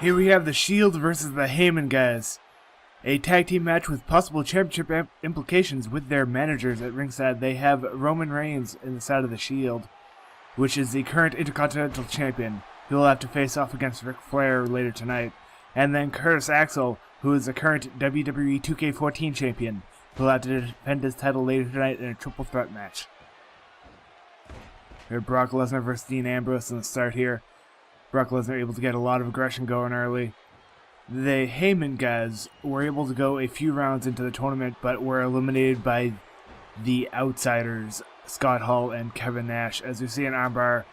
Here we have the Shield versus the Heyman guys. A tag team match with possible championship implications with their managers at ringside. They have Roman Reigns in the side of the Shield, which is the current Intercontinental champion. He will have to face off against Ric Flair later tonight. And then Curtis Axel, who is the current WWE 2K14 champion. He will have to defend his title later tonight in a triple threat match. We have Brock Lesnar versus Dean Ambrose in the start here. Brock Lesnar able to get a lot of aggression going early. The Heyman guys were able to go a few rounds into the tournament, but were eliminated by the outsiders, Scott Hall and Kevin Nash, as we see an armbar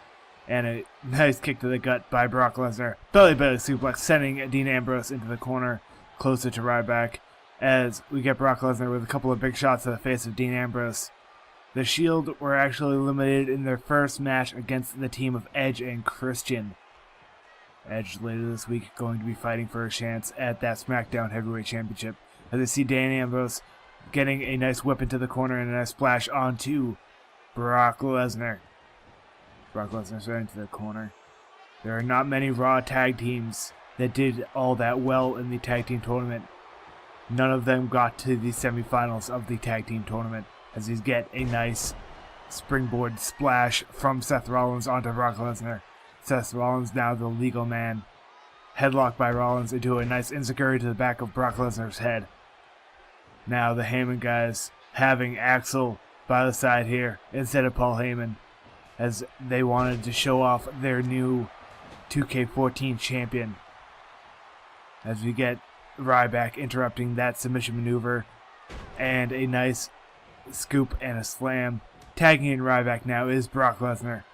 and a nice kick to the gut by Brock Lesnar. Belly suplex, sending Dean Ambrose into the corner closer to Ryback, as we get Brock Lesnar with a couple of big shots to the face of Dean Ambrose. The Shield were actually eliminated in their first match against the team of Edge and Christian. Edge later this week going to be fighting for a chance at that SmackDown Heavyweight Championship, as they see Dean Ambrose getting a nice whip into the corner and a nice splash onto Brock Lesnar. Brock Lesnar's right into the corner. There are not many Raw tag teams that did all that well in the tag team tournament. None of them got to the semifinals of the tag team tournament, as these get a nice springboard splash from Seth Rollins onto Brock Lesnar. Seth Rollins now the legal man. Headlock by Rollins into a nice enziguri to the back of Brock Lesnar's head. Now the Heyman guys having Axel by the side here instead of Paul Heyman, as they wanted to show off their new 2K14 champion. As we get Ryback interrupting that submission maneuver and a nice scoop and a slam. Tagging in Ryback now is Brock Lesnar.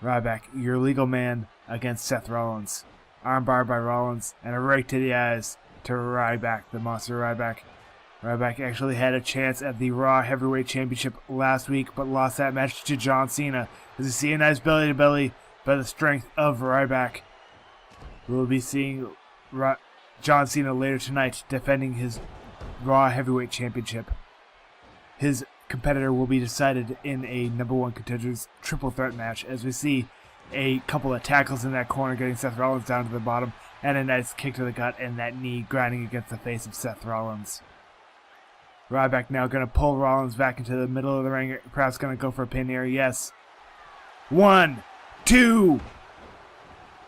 Ryback, your legal man against Seth Rollins. Armbar by Rollins and a right to the eyes to Ryback, the monster Ryback. Ryback actually had a chance at the Raw Heavyweight Championship last week, but lost that match to John Cena. As you see a nice belly to belly by the strength of Ryback. We'll be seeing John Cena later tonight defending his Raw Heavyweight Championship. His competitor will be decided in a number one contenders triple threat match, as we see a couple of tackles in that corner getting Seth Rollins down to the bottom, and a nice kick to the gut and that knee grinding against the face of Seth Rollins. Ryback now going to pull Rollins back into the middle of the ring, perhaps going to go for a pin here. Yes. 1, 2.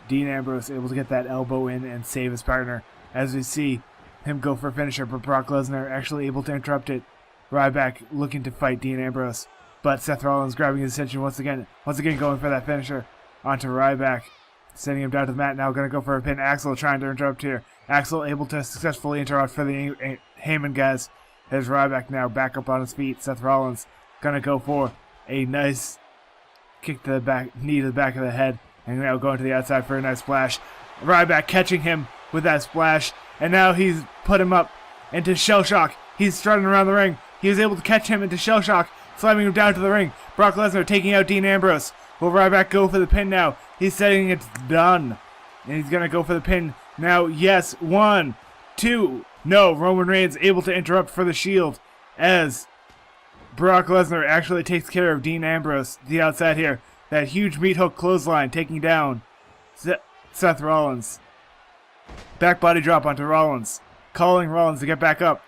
Dean Ambrose able to get that elbow in and save his partner, as we see him go for a finisher, but Brock Lesnar actually able to interrupt it. Ryback looking to fight Dean Ambrose, but Seth Rollins grabbing his attention once again going for that finisher onto Ryback, sending him down to the mat. Now going to go for a pin. Axel trying to interrupt here. Axel able to successfully interrupt for the Heyman guys. As Ryback now back up on his feet. Seth Rollins going to go for a nice kick to the back, knee to the back of the head, and now going to the outside for a nice splash. Ryback catching him with that splash, and now he's put him up into shell shock. He's strutting around the ring. He was able to catch him into shell shock, slamming him down to the ring. Brock Lesnar taking out Dean Ambrose. Will Ryback go for the pin now? He's saying it's done. And he's going to go for the pin now. Yes, 1, 2. No, Roman Reigns able to interrupt for the Shield, as Brock Lesnar actually takes care of Dean Ambrose. The outside here. That huge meat hook clothesline taking down Seth Rollins. Back body drop onto Rollins. Calling Rollins to get back up.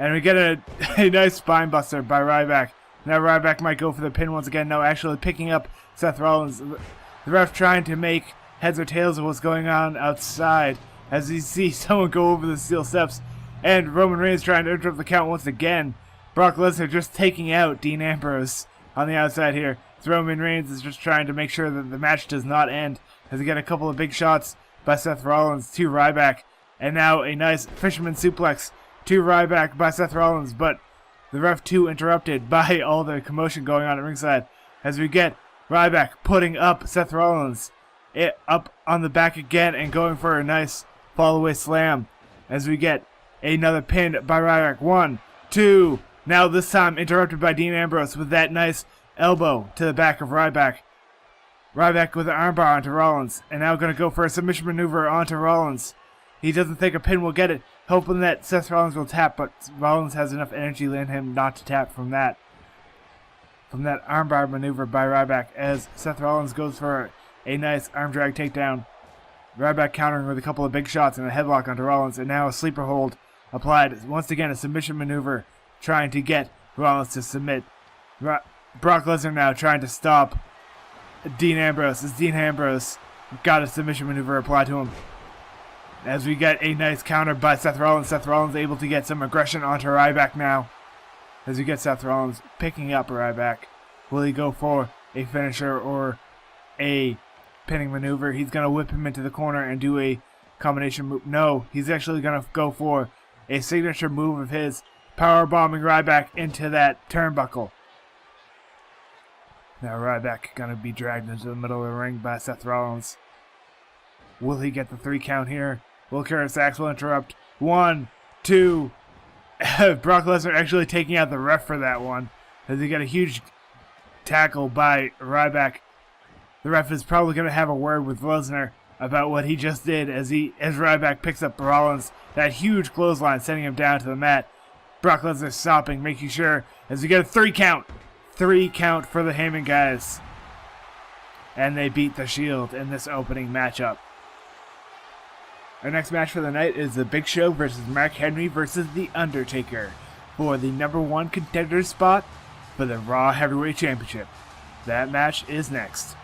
And we get a nice spine buster by Ryback. Now Ryback might go for the pin once again. No, actually picking up Seth Rollins. The ref trying to make heads or tails of what's going on outside, as you see someone go over the steel steps. And Roman Reigns trying to interrupt the count once again. Brock Lesnar just taking out Dean Ambrose on the outside here. So Roman Reigns is just trying to make sure that the match does not end, as we get a couple of big shots by Seth Rollins to Ryback. And now a nice fisherman suplex to Ryback by Seth Rollins, but the ref too interrupted by all the commotion going on at ringside, as we get Ryback putting up Seth Rollins up on the back again and going for a nice fall away slam, as we get another pin by Ryback. 1, 2. Now this time interrupted by Dean Ambrose with that nice elbow to the back of Ryback. Ryback with an armbar onto Rollins, and now going to go for a submission maneuver onto Rollins. He doesn't think a pin will get it, hoping that Seth Rollins will tap, but Rollins has enough energy in him not to tap from that armbar maneuver by Ryback, as Seth Rollins goes for a nice arm drag takedown. Ryback countering with a couple of big shots and a headlock onto Rollins, and now a sleeper hold applied. Once again, a submission maneuver trying to get Rollins to submit. Brock Lesnar now trying to stop Dean Ambrose. As Dean Ambrose got a submission maneuver applied to him. As we get a nice counter by Seth Rollins. Seth Rollins able to get some aggression onto Ryback now. As we get Seth Rollins picking up Ryback. Will he go for a finisher or a pinning maneuver? He's going to whip him into the corner and do a combination move. No, he's actually going to go for a signature move of his, power bombing Ryback into that turnbuckle. Now Ryback going to be dragged into the middle of the ring by Seth Rollins. Will he get the 3 count here? Will Curtis Axel interrupt? 1, 2. Brock Lesnar actually taking out the ref for that one. As he got a huge tackle by Ryback. The ref is probably going to have a word with Lesnar about what he just did as Ryback picks up Rollins. That huge clothesline sending him down to the mat. Brock Lesnar stopping, making sure as we get a 3 count. 3 count for the Heyman guys. And they beat the Shield in this opening matchup. Our next match for the night is The Big Show versus Mark Henry versus The Undertaker for the #1 contender spot for the Raw Heavyweight Championship. That match is next.